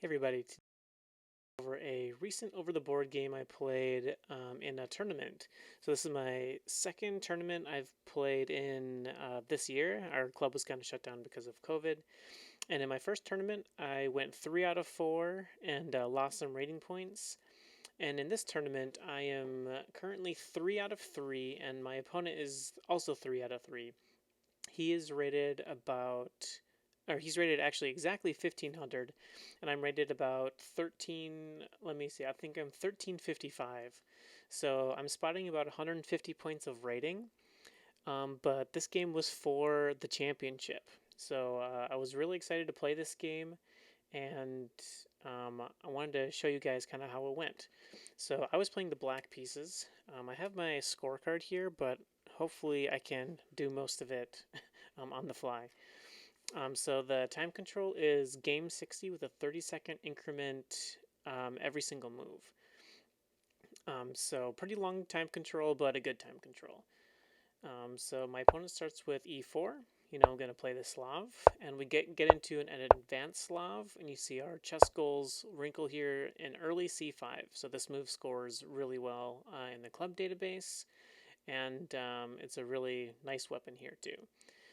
Everybody, today over a recent over-the-board game I played in a tournament. So this is my second tournament I've played in this year. Our club was kind of shut down because of COVID. And in my first tournament, I went 3 out of 4 and lost some rating points. And in this tournament, I am currently 3 out of 3, and my opponent is also 3 out of 3. He is rated he's rated actually exactly 1500, and I'm rated about 13. Let me see, I think I'm 1355. So I'm spotting about 150 points of rating. But this game was for the championship. So I was really excited to play this game, and I wanted to show you guys kind of how it went. So I was playing the black pieces. I have my scorecard here, but hopefully I can do most of it on the fly. So the time control is game 60 with a 30-second increment every single move. So pretty long time control, but a good time control. So my opponent starts with e4. I'm going to play the Slav, and we get into an advanced Slav, and you see our chess goals wrinkle here in early c5. So this move scores really well in the club database, and it's a really nice weapon here too.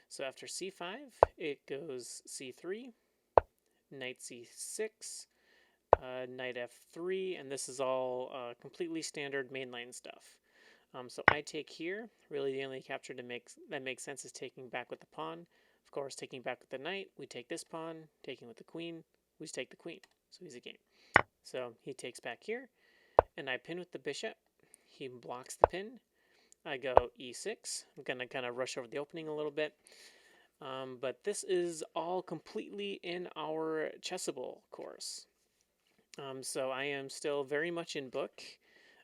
So after c5, it goes c3, knight c6, knight f3, and this is all completely standard mainline stuff. So I take here. Really, the only capture that makes sense is taking back with the pawn. Of course, taking back with the knight, we take this pawn. Taking with the queen, we just take the queen. So easy game. So he takes back here, and I pin with the bishop. He blocks the pin. I go e6. I'm going to kind of rush over the opening a little bit. But this is all completely in our Chessable course. So I am still very much in book.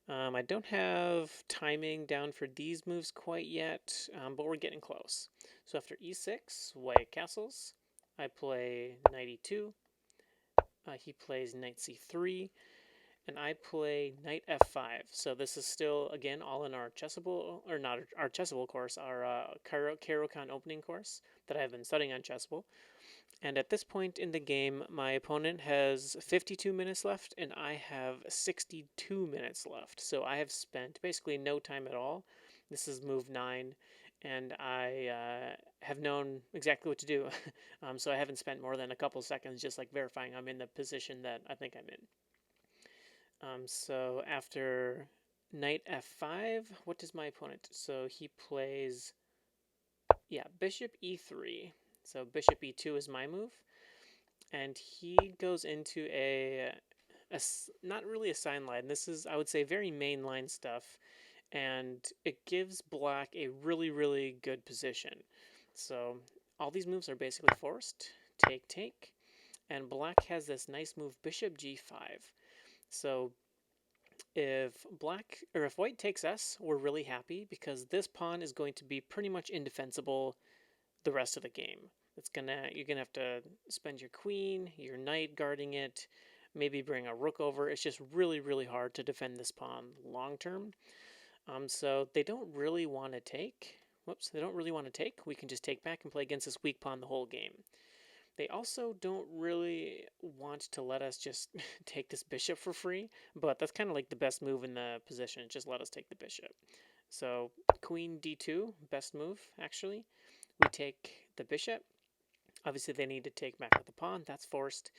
I don't have timing down for these moves quite yet, but we're getting close. So after e6, white castles. I play knight e2. He plays knight c3. And I play knight f5. So this is still, again, all in our Chessable, or not our Chessable course, our Caro-Kann opening course that I've been studying on Chessable. And at this point in the game, my opponent has 52 minutes left, and I have 62 minutes left. So I have spent basically no time at all. This is move 9, and I have known exactly what to do. So I haven't spent more than a couple seconds just like verifying I'm in the position that I think I'm in. So after knight f5, what does my opponent? So he plays, bishop e3. So bishop e2 is my move, and he goes into a not really a sign line. This is, I would say, very mainline stuff, and it gives black a really, really good position. So all these moves are basically forced. Take, take, and black has this nice move, bishop g5. So if white takes s, we're really happy because this pawn is going to be pretty much indefensible the rest of the game. You're gonna have to spend your queen, your knight guarding it, maybe bring a rook over. It's just really, really hard to defend this pawn long term. So they don't really want to take. They don't really want to take. We can just take back and play against this weak pawn the whole game. They also don't really want to let us just take this bishop for free, but that's kind of like the best move in the position. Just let us take the bishop. So queen d2, best move actually. We take the bishop. Obviously, they need to take back with the pawn. That's forced.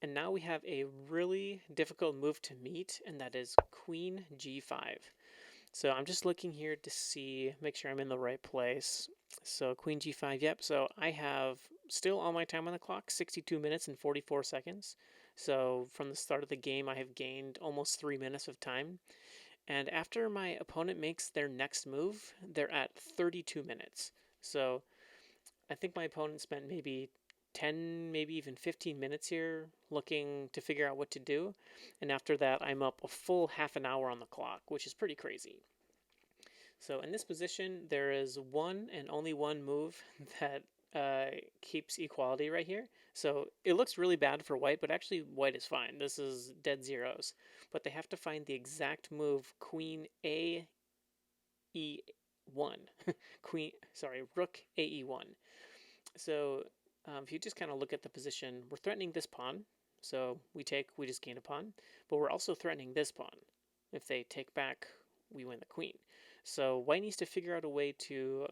And now we have a really difficult move to meet, and that is queen g5. So I'm just looking here to make sure I'm in the right place. So queen g5, yep. So I have still all my time on the clock, 62 minutes and 44 seconds. So from the start of the game, I have gained almost 3 minutes of time. And after my opponent makes their next move, they're at 32 minutes. So I think my opponent spent maybe 10, maybe even 15 minutes here looking to figure out what to do. And after that, I'm up a full half an hour on the clock, which is pretty crazy. So in this position, there is one and only one move that keeps equality right here. So it looks really bad for white, but actually white is fine. This is dead zeros. But they have to find the exact move, queen A E1. Rook AE1. So if you just kind of look at the position, we're threatening this pawn. So we take, we just gain a pawn, but we're also threatening this pawn. If they take back, we win the queen. So white needs to figure out a way to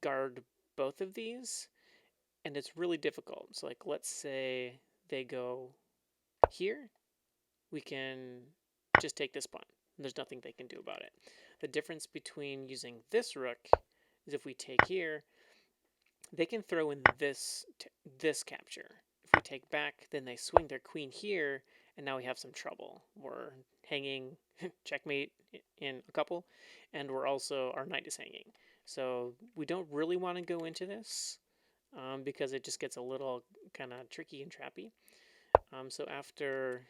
guard both of these, and it's really difficult. So like, let's say they go here, we can just take this pawn. There's nothing they can do about it. The difference between using this rook is if we take here, they can throw in this capture. If we take back, then they swing their queen here, and now we have some trouble. We're hanging checkmate in a couple, and we're also, our knight is hanging. So we don't really want to go into this because it just gets a little kind of tricky and trappy. So after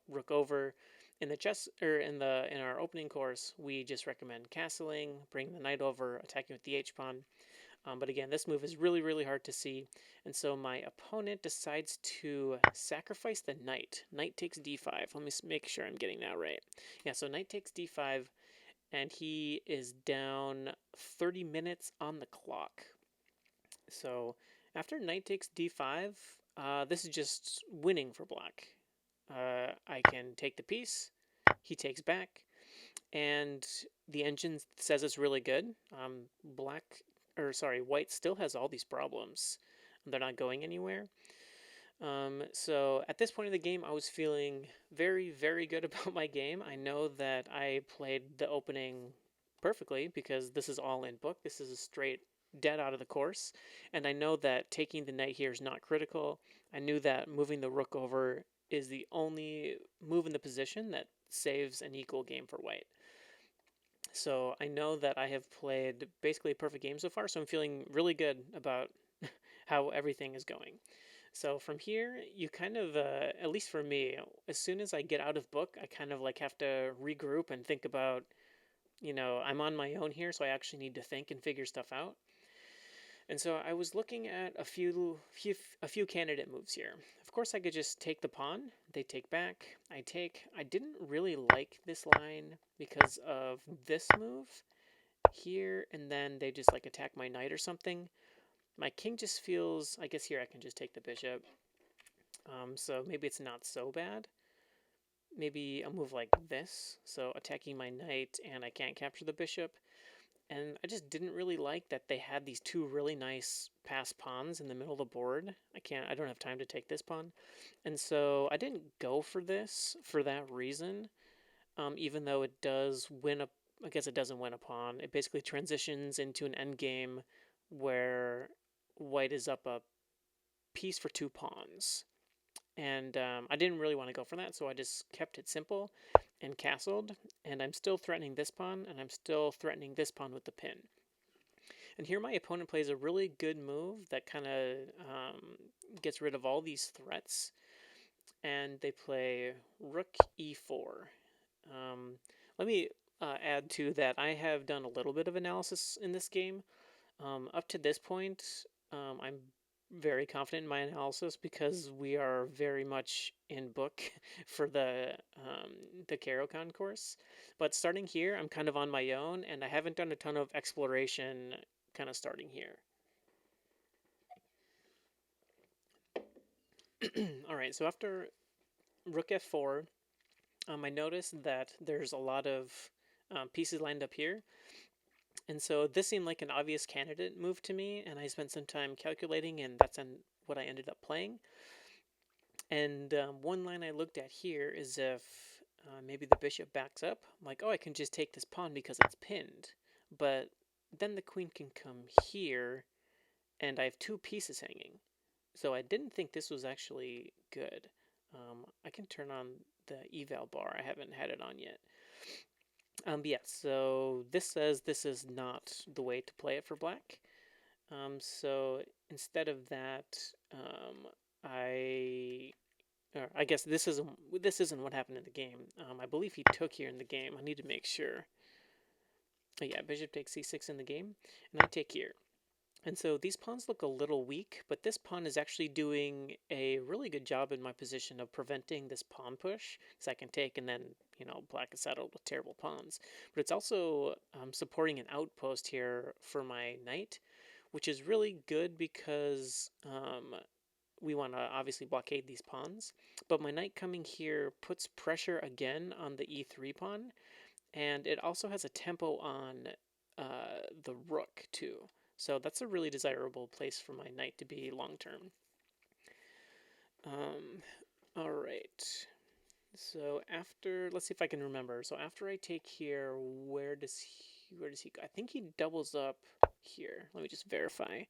rook over, in the chess or in our opening course, we just recommend castling, bring the knight over, attacking with the h pawn. But again, this move is really, really hard to see. And so my opponent decides to sacrifice the knight. Knight takes d5. Let me make sure I'm getting that right. Yeah, so knight takes d5, and he is down 30 minutes on the clock. So after knight takes d5, this is just winning for black. I can take the piece. He takes back. And the engine says it's really good. White still has all these problems. They're not going anywhere. So at this point in the game, I was feeling very, very good about my game. I know that I played the opening perfectly because this is all in book. This is a straight dead out of the course. And I know that taking the knight here is not critical. I knew that moving the rook over is the only move in the position that saves an equal game for white. So I know that I have played basically a perfect game so far, so I'm feeling really good about how everything is going. So from here, you kind of, at least for me, as soon as I get out of book, I kind of like have to regroup and think about, I'm on my own here, so I actually need to think and figure stuff out. And so I was looking at a few candidate moves here. Of course, I could just take the pawn. They take back. I take. I didn't really like this line because of this move here, and then they just like attack my knight or something. My king just feels. I guess here I can just take the bishop. So maybe it's not so bad. Maybe a move like this. So attacking my knight, and I can't capture the bishop. And I just didn't really like that they had these two really nice passed pawns in the middle of the board. I don't have time to take this pawn. And so I didn't go for this for that reason, even though it does win a, I guess it doesn't win a pawn. It basically transitions into an endgame where white is up a piece for two pawns. And I didn't really want to go for that, so I just kept it simple and castled. And I'm still threatening this pawn, and I'm still threatening this pawn with the pin. And here my opponent plays a really good move that kind of gets rid of all these threats. And they play rook e4. Let me add to that I have done a little bit of analysis in this game. Up to this point, I'm very confident in my analysis because we are very much in book for the Caro-Kann course. But starting here, I'm kind of on my own, and I haven't done a ton of exploration kind of starting here. All right, so after rook f4, I noticed that there's a lot of pieces lined up here. And so this seemed like an obvious candidate move to me, and I spent some time calculating, and that's what I ended up playing. And one line I looked at here is if maybe the bishop backs up. I'm like, oh, I can just take this pawn because it's pinned. But then the queen can come here, and I have two pieces hanging. So I didn't think this was actually good. I can turn on the eval bar. I haven't had it on yet. Yeah, so this says this is not the way to play it for black. So instead of that, I guess this isn't what happened in the game. I believe he took here in the game. I need to make sure. Oh, yeah, bishop takes c6 in the game, and I take here. And so these pawns look a little weak, but this pawn is actually doing a really good job in my position of preventing this pawn push, because I can take and then, black is settled with terrible pawns. But it's also supporting an outpost here for my knight, which is really good because we want to obviously blockade these pawns, but my knight coming here puts pressure again on the e3 pawn, and it also has a tempo on the rook too. So that's a really desirable place for my knight to be long term. All right. So after, let's see if I can remember. So after I take here, where does he go? I think he doubles up here. Let me just verify.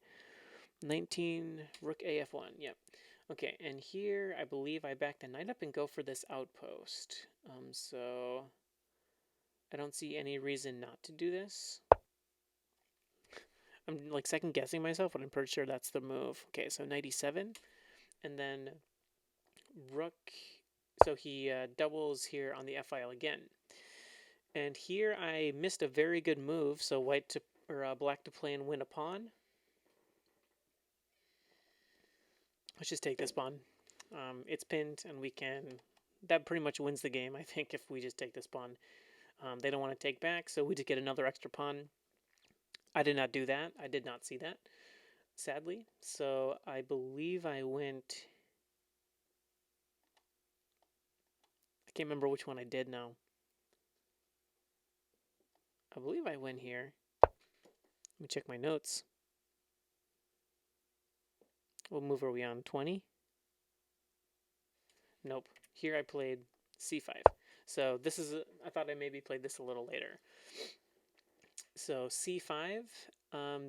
19 rook AF1. Yep. Okay, and here I believe I back the knight up and go for this outpost. So I don't see any reason not to do this. I'm like second guessing myself, but I'm pretty sure that's the move. Okay, so knight e7, and then rook. So he doubles here on the f-file again. And here I missed a very good move, so white to or black to play and win a pawn. Let's just take this pawn. It's pinned, and we can. That pretty much wins the game, I think, if we just take this pawn. They don't want to take back, so we just get another extra pawn. I did not do that. I did not see that, sadly. So I believe I went. I can't remember which one I did now. I believe I went here. Let me check my notes. What move are we on? 20? Nope. Here I played c5. So this is, I thought I maybe played this a little later. So c5,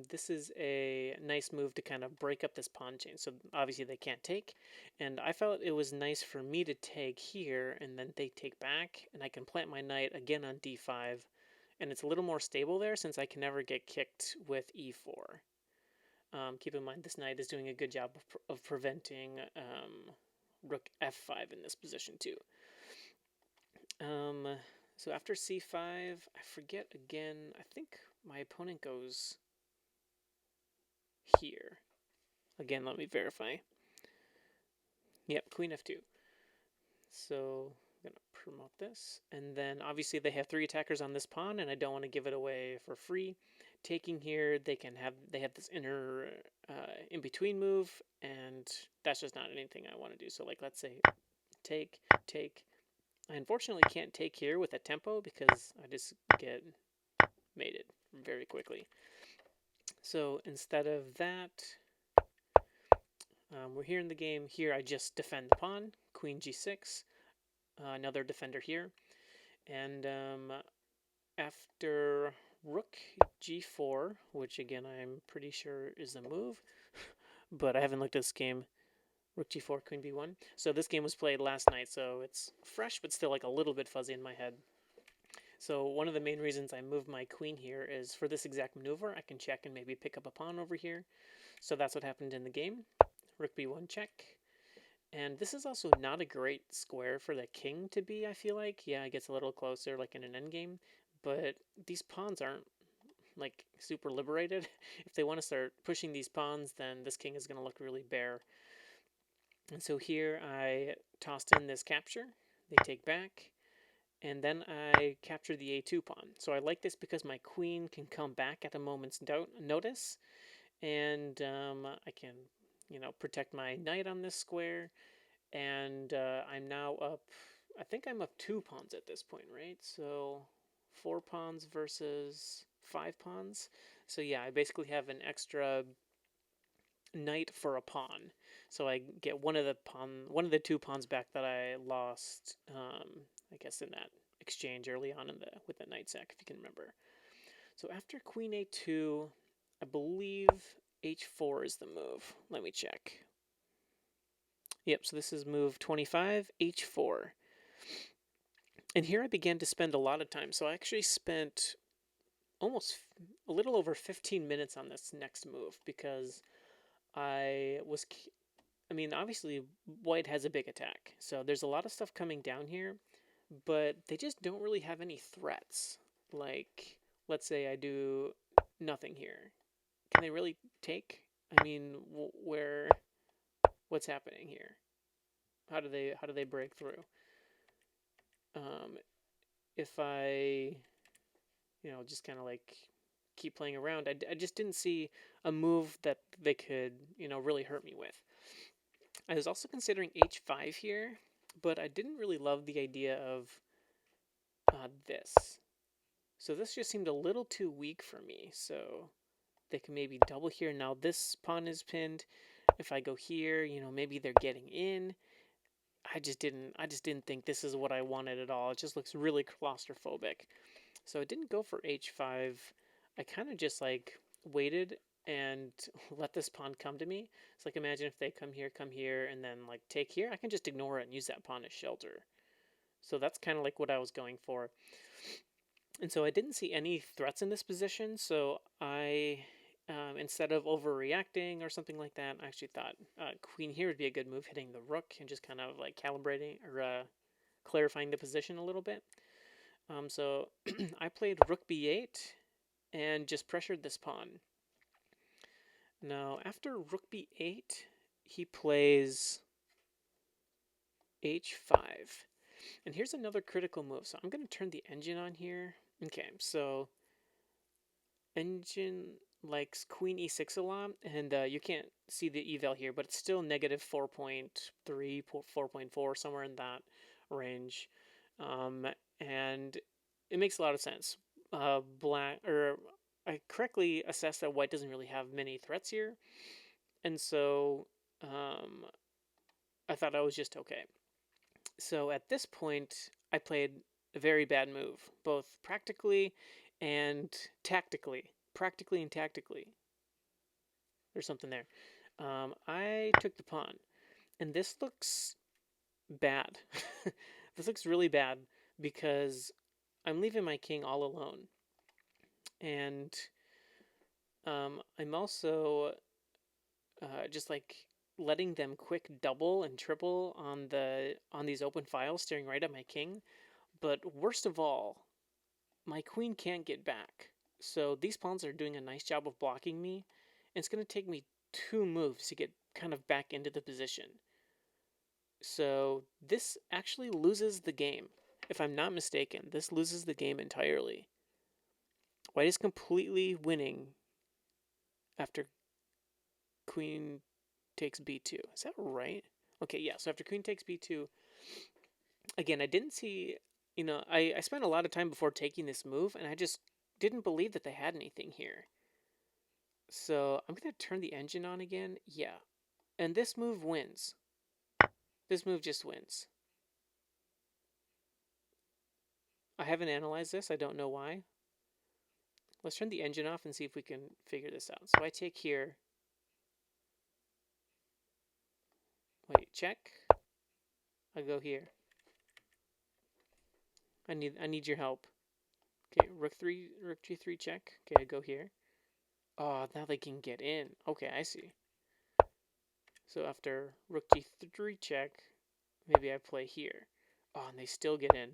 this is a nice move to kind of break up this pawn chain. So obviously they can't take, and I felt it was nice for me to take here, and then they take back, and I can plant my knight again on d5, and it's a little more stable there since I can never get kicked with e4. Keep in mind this knight is doing a good job of preventing rook f5 in this position too. So after c5, I forget again, I think my opponent goes here. Again, let me verify. Yep, queen f2. So I'm going to promote this. And then obviously they have 3 attackers on this pawn, and I don't want to give it away for free. Taking here, they have this inner in-between move, and that's just not anything I want to do. So like, let's say take. I unfortunately can't take here with a tempo because I just get mated very quickly. So instead of that, we're here in the game. Here I just defend the pawn, queen g6, another defender here. And after rook g4, which again I'm pretty sure is the move, but I haven't looked at this game. Rook g4, queen b1. So this game was played last night, so it's fresh, but still like a little bit fuzzy in my head. So one of the main reasons I moved my queen here is for this exact maneuver, I can check and maybe pick up a pawn over here. So that's what happened in the game. Rook b1 check. And this is also not a great square for the king to be, I feel like. Yeah, it gets a little closer like in an endgame, but these pawns aren't like super liberated. If they want to start pushing these pawns, then this king is going to look really bare. And so here I tossed in this capture. They take back. And then I capture the a2 pawn. So I like this because my queen can come back at a moment's notice. And I can, protect my knight on this square. And I'm now up, I think I'm up 2 pawns at this point, right? So 4 pawns versus 5 pawns. So yeah, I basically have an extra knight for a pawn, so I get one of the 2 pawns back that I lost. I guess in that exchange early on with the knight sack, if you can remember. So after queen a2, I believe h4 is the move. Let me check. Yep. So this is move 25, h4. And here I began to spend a lot of time. So I actually spent almost a little over 15 minutes on this next move because obviously white has a big attack, so there's a lot of stuff coming down here, but they just don't really have any threats. Like, let's say I do nothing here. Can they really take? I mean, what's happening here? How do they break through? If I, just kind of like keep playing around, I just didn't see a move that they could, really hurt me with. I was also considering h5 here, but I didn't really love the idea of this. So this just seemed a little too weak for me. So they can maybe double here. Now this pawn is pinned. If I go here, you know, maybe they're getting in. I just didn't think this is what I wanted at all. It just looks really claustrophobic. So I didn't go for h5. I kind of just like waited and let this pawn come to me. It's like, imagine if they come here, and then like take here. I can just ignore it and use that pawn as shelter. So that's kind of like what I was going for. And so I didn't see any threats in this position, so I, instead of overreacting or something like that, I actually thought queen here would be a good move, hitting the rook and just kind of like calibrating or clarifying the position a little bit. So I played rook b8 and just pressured this pawn. Now, after rook b8, he plays h5. And here's another critical move. So I'm going to turn the engine on here. Okay, so engine likes queen e6 a lot, and you can't see the eval here, but it's still negative 4.3, 4.4, somewhere in that range. And it makes a lot of sense. I correctly assessed that white doesn't really have many threats here, and so I thought I was just okay. So at this point, I played a very bad move, both practically and tactically. Practically and tactically. There's something there. I took the pawn, and this looks bad. This looks really bad because I'm leaving my king all alone, and I'm also just like letting them quick double and triple on these open files, staring right at my king. But worst of all, my queen can't get back. So these pawns are doing a nice job of blocking me. And it's going to take me 2 moves to get kind of back into the position. So this actually loses the game. If I'm not mistaken, this loses the game entirely. White is completely winning after queen takes b2. Is that right? Okay, yeah, so after queen takes b2, again, I didn't see, you know, I spent a lot of time before taking this move, and I just didn't believe that they had anything here. So I'm going to turn the engine on again. Yeah. And this move wins. This move just wins. I haven't analyzed this. I don't know why. Let's turn the engine off and see if we can figure this out. So I take here. Wait, check. I go here. I need your help. Okay, rook g3 check. Okay, I go here. Oh, now they can get in. Okay, I see. So after rook g3 check, maybe I play here. Oh, and they still get in.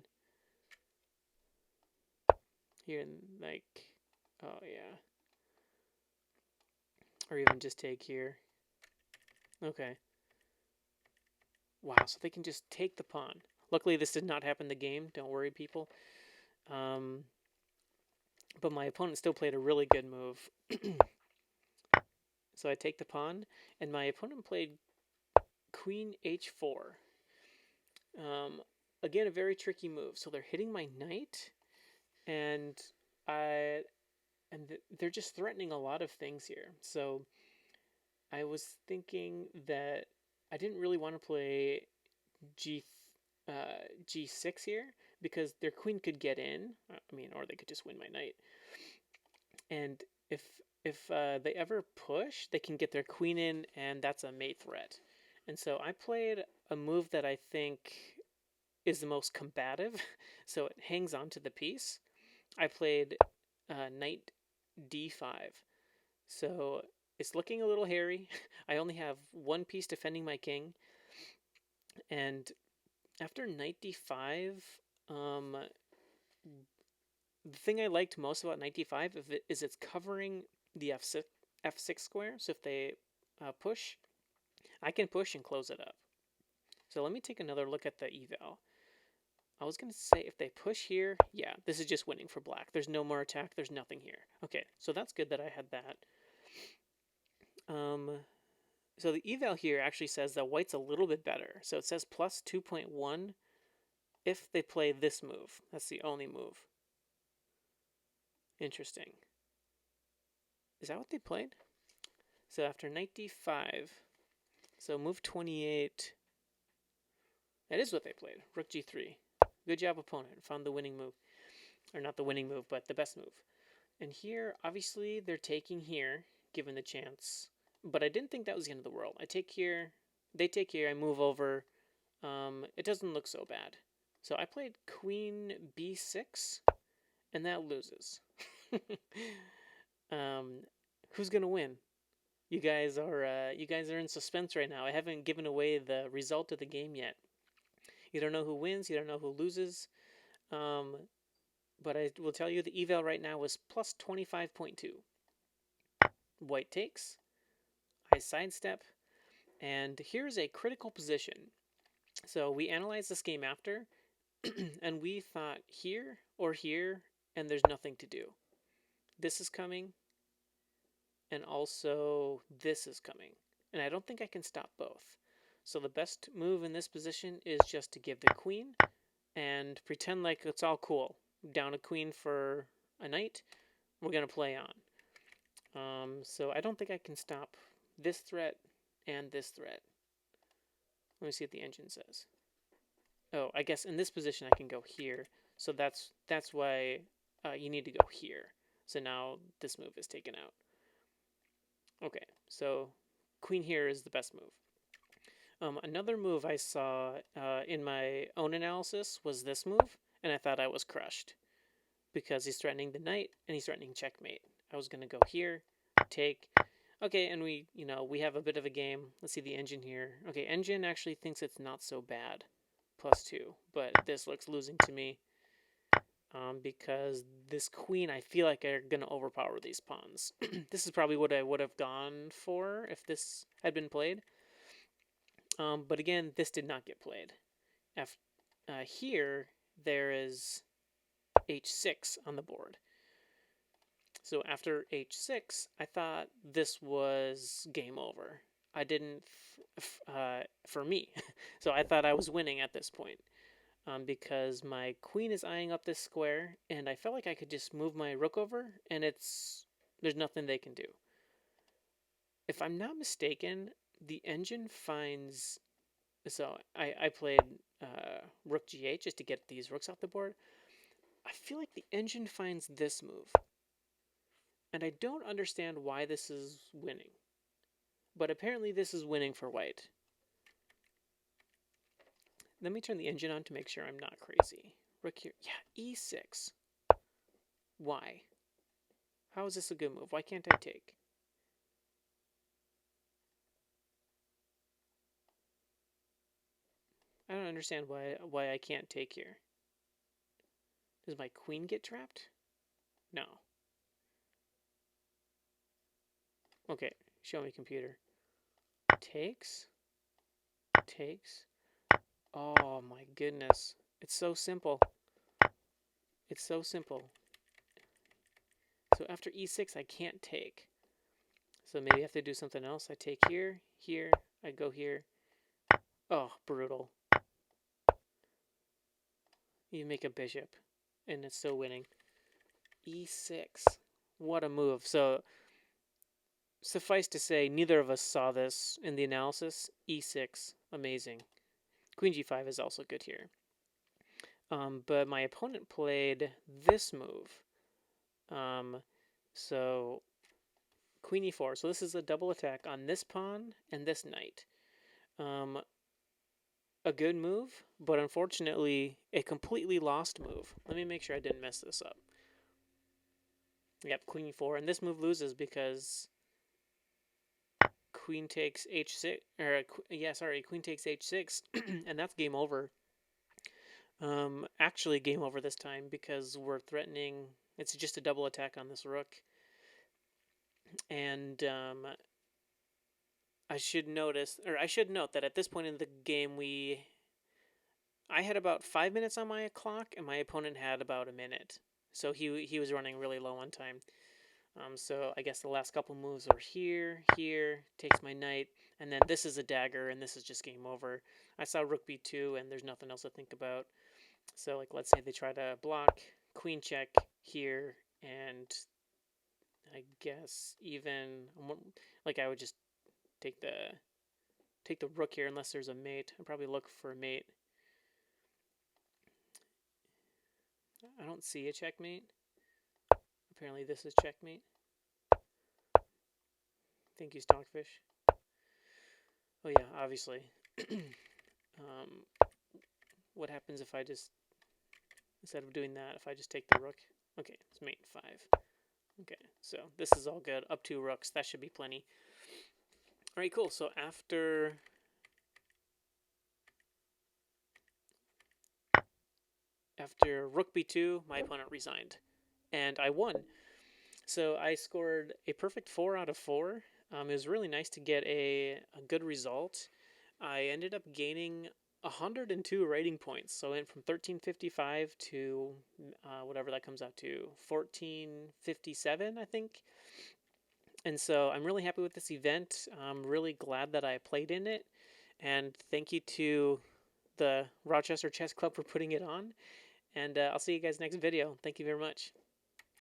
Here and like, oh yeah. Or even just take here. Okay. Wow, so they can just take the pawn. Luckily, this did not happen in the game. Don't worry, people. But my opponent still played a really good move. So I take the pawn, and my opponent played queen h4. Again, a very tricky move. So they're hitting my knight, and they're just threatening a lot of things here. So I was thinking that I didn't really want to play g6 here because their queen could get in. I mean, or they could just win my knight. And if they ever push, they can get their queen in, and that's a mate threat. And so I played a move that I think is the most combative, so it hangs on to the piece. I played knight d5. So it's looking a little hairy. I only have one piece defending my king. And after knight d5, the thing I liked most about knight d5 is it's covering the f6 square. So if they push, I can push and close it up. So let me take another look at the eval. I was going to say if they push here, yeah, this is just winning for black. There's no more attack. There's nothing here. Okay, so that's good that I had that. So the eval here actually says that white's a little bit better. So it says plus 2.1 if they play this move. That's the only move. Interesting. Is that what they played? So after knight d5, so move 28, that is what they played. Rook g3. Good job, opponent. Found the winning move. Or not the winning move, but the best move. And here, obviously, they're taking here, given the chance. But I didn't think that was the end of the world. I take here, they take here, I move over. It doesn't look so bad. So I played queen b6, and that loses. Who's gonna win? You guys are in suspense right now. I haven't given away the result of the game yet. You don't know who wins. You don't know who loses. But I will tell you the eval right now is plus 25.2. White takes. I sidestep. And here's a critical position. So we analyzed this game after, and we thought here or here, and there's nothing to do. This is coming, and also this is coming. And I don't think I can stop both. So the best move in this position is just to give the queen and pretend like it's all cool. Down a queen for a knight, we're going to play on. So I don't think I can stop this threat and this threat. Let me see what the engine says. Oh, I guess in this position I can go here. So that's why you need to go here. So now this move is taken out. Okay, so queen here is the best move. Another move I saw in my own analysis was this move, and I thought I was crushed because he's threatening the knight and he's threatening checkmate. I was going to go here, take. Okay, and we have a bit of a game. Let's see the engine here. Okay, engine actually thinks it's not so bad. +2, but this looks losing to me because this queen, I feel like I'm going to overpower these pawns. This is probably what I would have gone for if this had been played. But again, this did not get played. Here, there is h6 on the board. So after h6, I thought this was game over. I didn't, for me. So I thought I was winning at this point. Because my queen is eyeing up this square, and I felt like I could just move my rook over, and there's nothing they can do. If I'm not mistaken, the engine finds... So I played rook g8 just to get these rooks off the board. I feel like the engine finds this move. And I don't understand why this is winning. But apparently this is winning for white. Let me turn the engine on to make sure I'm not crazy. Rook here. Yeah, e6. Why? How is this a good move? Why can't I take? I don't understand why I can't take here. Does my queen get trapped? No. Okay, show me computer. Takes. Takes. Oh my goodness. It's so simple. It's so simple. So after e6, I can't take. So maybe I have to do something else. I take here, here, I go here. Oh, brutal. You make a bishop, and it's still winning. e6. What a move. So, suffice to say, neither of us saw this in the analysis. e6, amazing. Queen g5 is also good here. But my opponent played this move. So, queen e4. So this is a double attack on this pawn and this knight. A good move, but unfortunately a completely lost move. Let me make sure I didn't mess this up. Yep, queen e4, and this move loses because queen takes h6, queen takes h6, and that's game over. Actually game over this time because we're threatening, it's just a double attack on this rook. And I should note that at this point in the game I had about 5 minutes on my clock and my opponent had about a minute. So he was running really low on time. So I guess the last couple moves are here, here, takes my knight, and then this is a dagger, and this is just game over. I saw rook b2, and there's nothing else to think about. So like, let's say they try to block, queen check here, and I guess even like I would just take the rook here unless there's a mate. I'd probably look for a mate. I don't see a checkmate. Apparently this is checkmate. Thank you, Stockfish. Oh yeah, obviously. What happens if I just, instead of doing that, if I just take the rook? Okay, it's mate 5. Okay, so this is all good. Up 2 rooks, that should be plenty. Alright, cool. So after rook b2, my opponent resigned, and I won. So I scored a perfect 4 out of 4. It was really nice to get a good result. I ended up gaining 102 rating points. So I went from 1355 to whatever that comes out to, 1457, I think. And so I'm really happy with this event. I'm really glad that I played in it. And thank you to the Rochester Chess Club for putting it on. And I'll see you guys next video. Thank you very much.